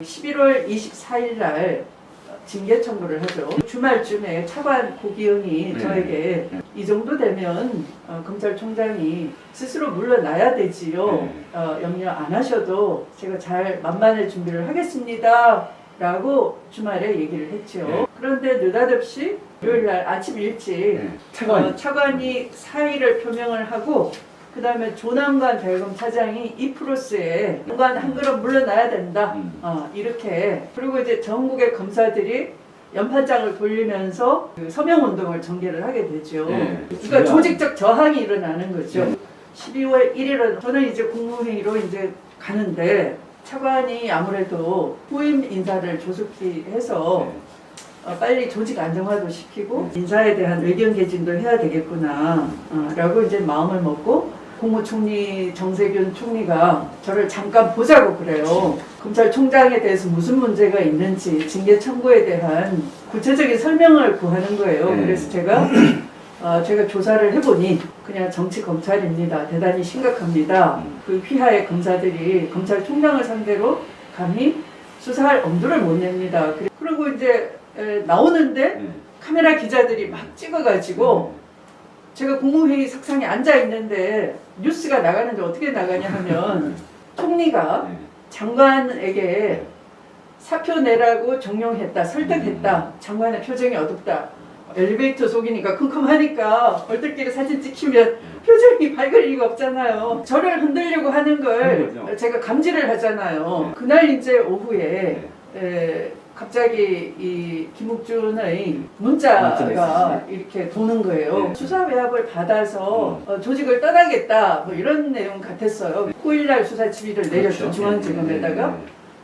11월 24일 날 징계 청구를 하죠. 주말쯤에 차관 고기영이 저에게 이 정도 되면 검찰총장이 스스로 물러나야 되지요. 염려 안 하셔도 제가 잘 만반의 준비를 하겠습니다. 라고 주말에 얘기를 했죠. 그런데 느닷없이 일요일날 아침 일찍 차관이 사의를 표명을 하고 그 다음에 조남관 대검차장이 이 프로스에 공간 한 그릇 물러나야 된다. 이렇게. 그리고 이제 전국의 검사들이 연판장을 돌리면서 그 서명운동을 전개를 하게 되죠. 그러니까 조직적 저항이 일어나는 거죠. 12월 1일은 저는 이제 국무회의로 이제 가는데 차관이 아무래도 후임 인사를 조속히 해서 빨리 조직 안정화도 시키고 인사에 대한 의견 개진도 해야 되겠구나 라고 이제 마음을 먹고 국무총리 정세균 총리가 저를 잠깐 보자고 그래요. 검찰총장에 대해서 무슨 문제가 있는지 징계 청구에 대한 구체적인 설명을 구하는 거예요. 그래서 제가 조사를 해보니 그냥 정치 검찰입니다. 대단히 심각합니다. 그 휘하의 검사들이 검찰총장을 상대로 감히 수사할 엄두를 못 냅니다. 그리고 이제 나오는데 카메라 기자들이 막 찍어가지고 제가 국무회의 석상에 앉아 있는데 뉴스가 나가는데 어떻게 나가냐 하면 총리가 장관에게 사표 내라고 종용했다, 설득했다. 장관의 표정이 어둡다. 엘리베이터 속이니까 컴컴하니까 얼떨결에 사진 찍히면 표정이 밝을 리가 없잖아요. 저를 흔들려고 하는 걸 제가 감지를 하잖아요. 그날 이제 오후에 갑자기 이 김욱준의 문자가 이렇게 도는 거예요. 수사 외압을 받아서 조직을 떠나겠다 뭐 이런 내용 같았어요. 9일날 수사 지휘를 내렸죠. 중앙지검에다가.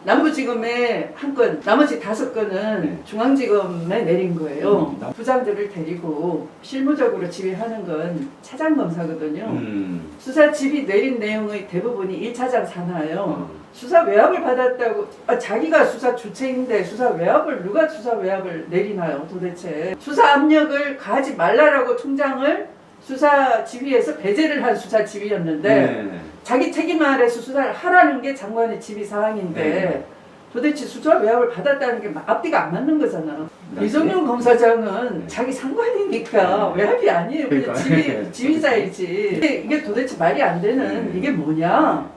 남부지검에 한 건, 나머지 5건은 중앙지검에 내린 거예요. 부장들을 데리고 실무적으로 지휘하는 건 차장검사거든요. 수사 지휘 내린 내용의 대부분이 1차장 산하예요. 수사 외압을 받았다고, 자기가 수사 주체인데 수사 외압을, 누가 수사 외압을 내리나요 도대체. 수사 압력을 가하지 말라라고 총장을 수사 지휘에서 배제를 한 수사 지휘였는데 자기 책임 아래서 수사를 하라는 게 장관의 지휘 사항인데 도대체 수사 외압을 받았다는 게 앞뒤가 안 맞는 거잖아. 이성윤 검사장은 자기 상관이니까 외압이 아니에요. 그냥 지휘자이지. 이게 도대체 말이 안 되는 이게 뭐냐.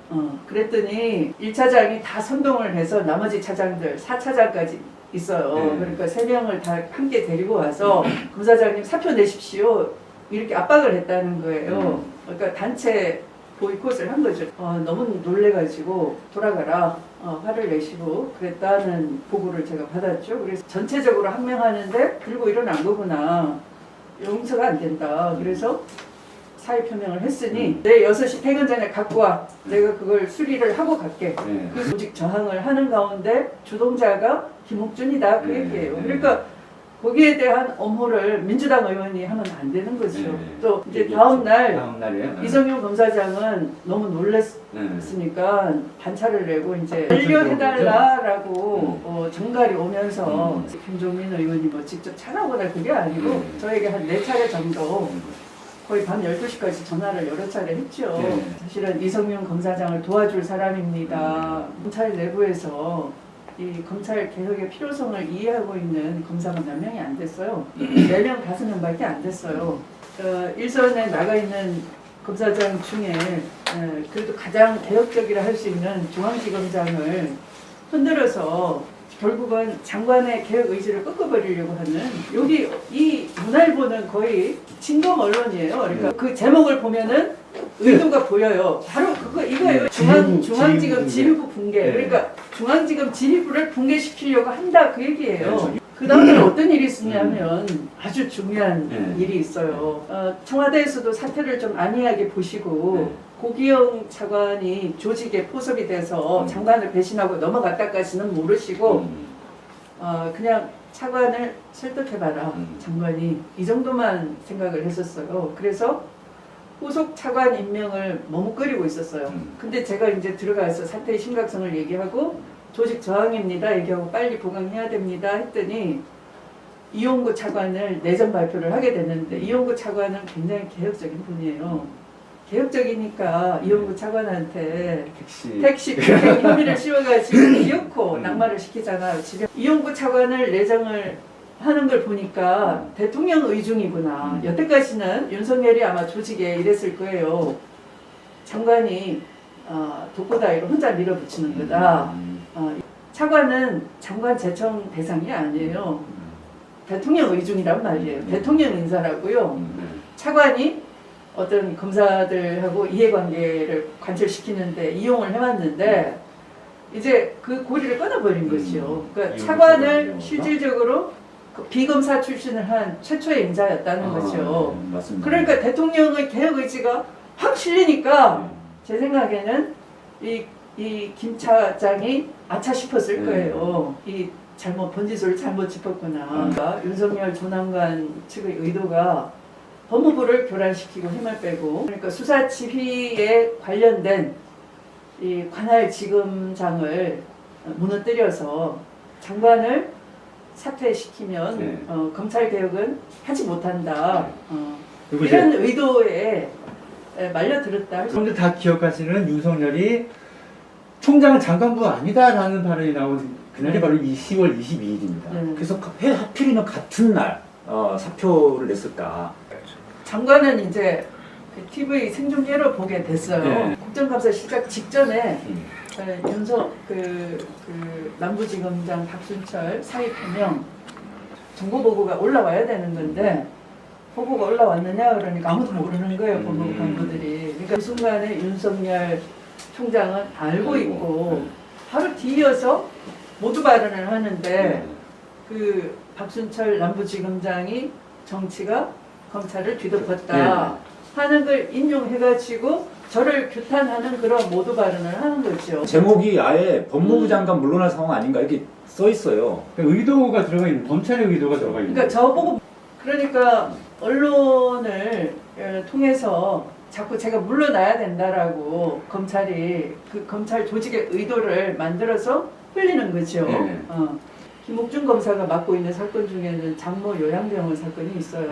그랬더니 1차장이 다 선동을 해서 나머지 차장들 4차장까지 있어요. 그러니까 3명을 다 함께 데리고 와서 검사장님 사표 내십시오. 이렇게 압박을 했다는 거예요. 그러니까 단체 보이콧을 한 거죠. 너무 놀래가지고 돌아가라 화를 내시고 그랬다는 보고를 제가 받았죠. 그래서 전체적으로 항명하는데 들고 일어난 거구나. 용서가 안 된다. 그래서 사의 표명을 했으니 내일 6시 퇴근 전에 갖고 와. 내가 그걸 수리를 하고 갈게. 그 조직 저항을 하는 가운데 주동자가 김욱준이다. 그 얘기예요. 그러니까 거기에 대한 엄호를 민주당 의원이 하면 안 되는 거죠. 또 이제 다음날 이성윤 검사장은 너무 놀랐으니까 반차를 내고 이제 알려해달라라고 정갈이 오면서 김종민 의원이 뭐 직접 찾아보다 그게 아니고 저에게 한 4차례 정도 거의 밤 12시까지 전화를 여러 차례 했죠. 사실은 이성윤 검사장을 도와줄 사람입니다. 검찰 내부에서 이 검찰 개혁의 필요성을 이해하고 있는 검사가 몇 명이 안 됐어요. 4명, 5명밖에 안 됐어요. 일선에 나가 있는 검사장 중에 그래도 가장 개혁적이라 할 수 있는 중앙지검장을 흔들어서 결국은 장관의 개혁 의지를 꺾어버리려고 하는 여기 이 문화일보는 거의 친검 언론이에요. 그러니까 그 제목을 보면은 의도가 보여요. 바로 이거예요. 중앙지검 지휘부 붕괴. 그러니까 중앙지검 지휘부를 붕괴시키려고 한다 그 얘기예요. 그 다음에 어떤 일이 있었냐면 아주 중요한 일이 있어요. 청와대에서도 사태를 좀 안이하게 보시고 고기영 차관이 조직에 포섭이 돼서 장관을 배신하고 넘어갔다까지는 모르시고 그냥 차관을 설득해봐라. 장관이 이 정도만 생각을 했었어요. 그래서 후속 차관 임명을 머뭇거리고 있었어요. 근데 제가 이제 들어가서 사태의 심각성을 얘기하고 조직 저항입니다 얘기하고 빨리 보강해야 됩니다 했더니 이용구 차관을 내정 발표를 하게 됐는데 이용구 차관은 굉장히 개혁적인 분이에요. 개혁적이니까 이용구 차관한테 택시 택시 혐의를 씌워가지고 기어코 낙마를 시키잖아요. 지금 이용구 차관을 내정을 하는 걸 보니까 대통령 의중이구나. 여태까지는 윤석열이 아마 조직에 이랬을 거예요. 장관이 독고다이로 혼자 밀어붙이는 거다. 차관은 장관 제청 대상이 아니에요. 대통령 의중이란 말이에요. 대통령 인사라고요. 차관이 어떤 검사들하고 이해관계를 관철시키는데 이용을 해왔는데 이제 그 고리를 끊어버린 거죠. 그러니까 차관을 실질적으로 그 비검사 출신을 한 최초의 인사였다는 거죠. 맞습니다. 그러니까 대통령의 개혁 의지가 확 실리니까 제 생각에는 이 김 차장이 아차 싶었을 거예요. 이 번지수를 잘못 짚었구나. 그러니까 윤석열 조남관 측의 의도가 법무부를 교란시키고 힘을 빼고 그러니까 수사 지휘에 관련된 이 관할지검장을 무너뜨려서 장관을 사퇴시키면 검찰 개혁은 하지 못한다. 이런 의도에 말려들었다. 여러분들 다 기억하시는 윤석열이 총장은 장관부가 아니다라는 발언이 나온 그날이 바로 이 10월 22일입니다. 그래서 왜 하필이면 같은 날 사표를 냈을까? 장관은 이제 그 TV 생중계로 보게 됐어요. 국정감사 시작 직전에 남부지검장 박순철 사의 표명 정보 보고가 올라와야 되는 건데 보고가 올라왔느냐 그러니까 아무도 모르는 거예요. 법무부 간부들이. 그러니까 그 순간에 윤석열 총장은 알고 있고 바로 뒤이어서 모두 발언을 하는데 그 박순철 남부지검장이 정치가 검찰을 뒤덮었다 하는 걸 인용해가지고 저를 규탄하는 그런 모두 발언을 하는 거죠. 제목이 아예 법무부 장관 물러날 상황 아닌가 이렇게 써 있어요. 의도가 들어가 있는 검찰의 의도가 들어가 있는. 그러니까 저보고 그러니까 언론을 통해서 자꾸 제가 물러나야 된다라고 검찰이 그 검찰 조직의 의도를 만들어서 흘리는 거죠. 김옥준 검사가 맡고 있는 사건 중에는 장모 요양병원 사건이 있어요.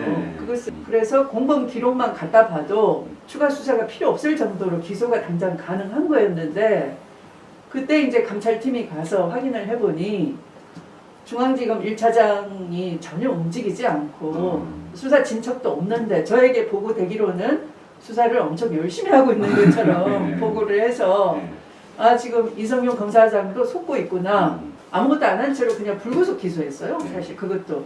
그래서 공범 기록만 갖다 봐도 추가 수사가 필요 없을 정도로 기소가 당장 가능한 거였는데 그때 이제 감찰팀이 가서 확인을 해보니 중앙지검 1차장이 전혀 움직이지 않고 수사 진척도 없는데 저에게 보고되기로는 수사를 엄청 열심히 하고 있는 것처럼 보고를 해서 지금 이성용 검사장도 속고 있구나. 아무것도 안 한 채로 그냥 불구속 기소했어요. 사실 그것도.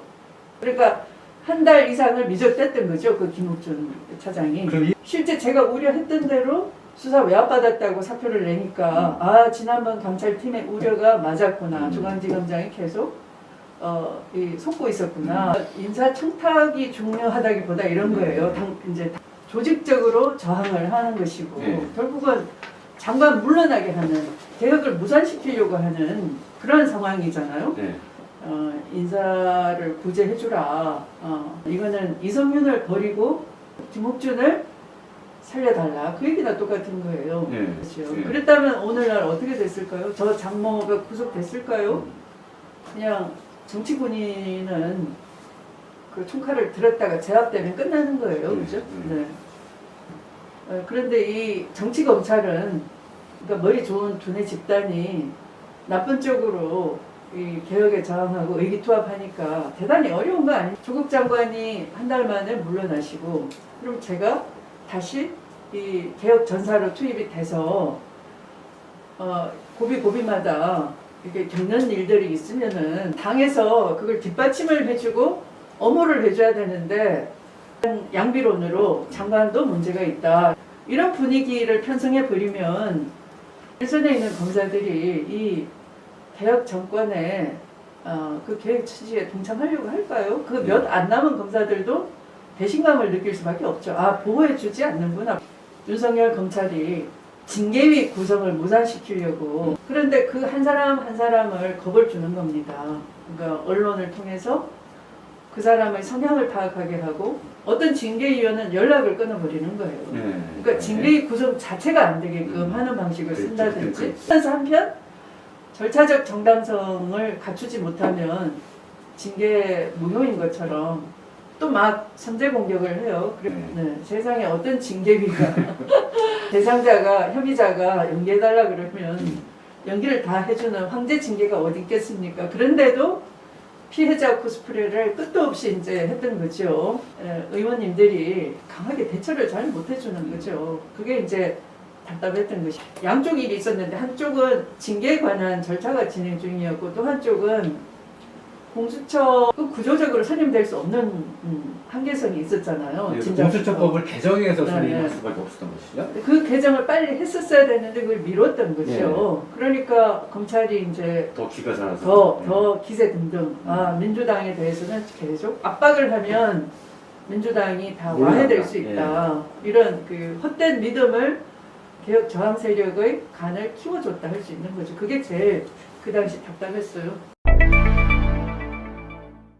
그러니까 한 달 이상을 미적댔던 거죠. 그 김옥준 차장이. 실제 제가 우려했던 대로 수사 외압받았다고 사표를 내니까 지난번 감찰팀의 우려가 맞았구나. 중앙지검장이 계속 속고 있었구나. 인사 청탁이 중요하다기보다 이런 거예요. 이제 조직적으로 저항을 하는 것이고 결국은 장관 물러나게 하는 개혁을 무산시키려고 하는 그런 상황이잖아요. 인사를 구제해주라. 이거는 이성윤을 버리고 김옥준을 살려달라. 그 얘기나 똑같은 거예요. 그렇죠. 그랬다면 오늘날 어떻게 됐을까요? 저 장모가 구속됐을까요? 그냥 정치군인은 그 총칼을 들었다가 제압되면 끝나는 거예요. 그죠? 네. 그런데 이 정치검찰은 그러니까 머리 좋은 두뇌 집단이 나쁜 쪽으로 이 개혁에 저항하고 의기투합하니까 대단히 어려운 거 아니에요? 조국 장관이 한 달 만에 물러나시고 그럼 제가 다시 이 개혁 전사로 투입이 돼서 고비고비마다 이렇게 겪는 일들이 있으면은 당에서 그걸 뒷받침을 해주고 엄호를 해줘야 되는데 양비론으로 장관도 문제가 있다. 이런 분위기를 편성해 버리면 일선에 있는 검사들이 이 개혁 정권에 그 계획 취지에 동참하려고 할까요? 그 몇 안 남은 검사들도 배신감을 느낄 수밖에 없죠. 보호해주지 않는구나. 윤석열 검찰이 징계위 구성을 무산시키려고. 그런데 그 한 사람 한 사람을 겁을 주는 겁니다. 그러니까 언론을 통해서 그 사람의 성향을 파악하게 하고 어떤 징계위원은 연락을 끊어버리는 거예요. 그러니까 징계위 구성 자체가 안 되게끔 하는 방식을 쓴다든지. 그래서 한편 절차적 정당성을 갖추지 못하면 징계 무효인 것처럼 또 막 선제 공격을 해요. 그래, 네. 네, 세상에 어떤 징계비가 대상자가 혐의자가 연기해달라 그러면 연기를 다 해주는 황제 징계가 어디 있겠습니까? 그런데도 피해자 코스프레를 끝도 없이 이제 했던 거죠. 의원님들이 강하게 대처를 잘 못해주는 거죠. 그게 이제 답답했던 것이 양쪽 일이 있었는데 한쪽은 징계에 관한 절차가 진행 중이었고 또 한쪽은 공수처 구조적으로 선임될 수 없는 한계선이 있었잖아요. 공수처법을 개정해서 네, 선임할 네. 수밖에 없었던 것이죠. 그 개정을 빨리 했었어야 되는데 그걸 미뤘던 거죠. 그러니까 검찰이 이제 더 기가 살아서 더 기세 등등. 민주당에 대해서는 계속 압박을 하면 민주당이 다 와해될 수 있다. 이런 그 헛된 믿음을 개혁 저항 세력의 간을 키워줬다 할 수 있는 거죠. 그게 제일 그 당시 답답했어요.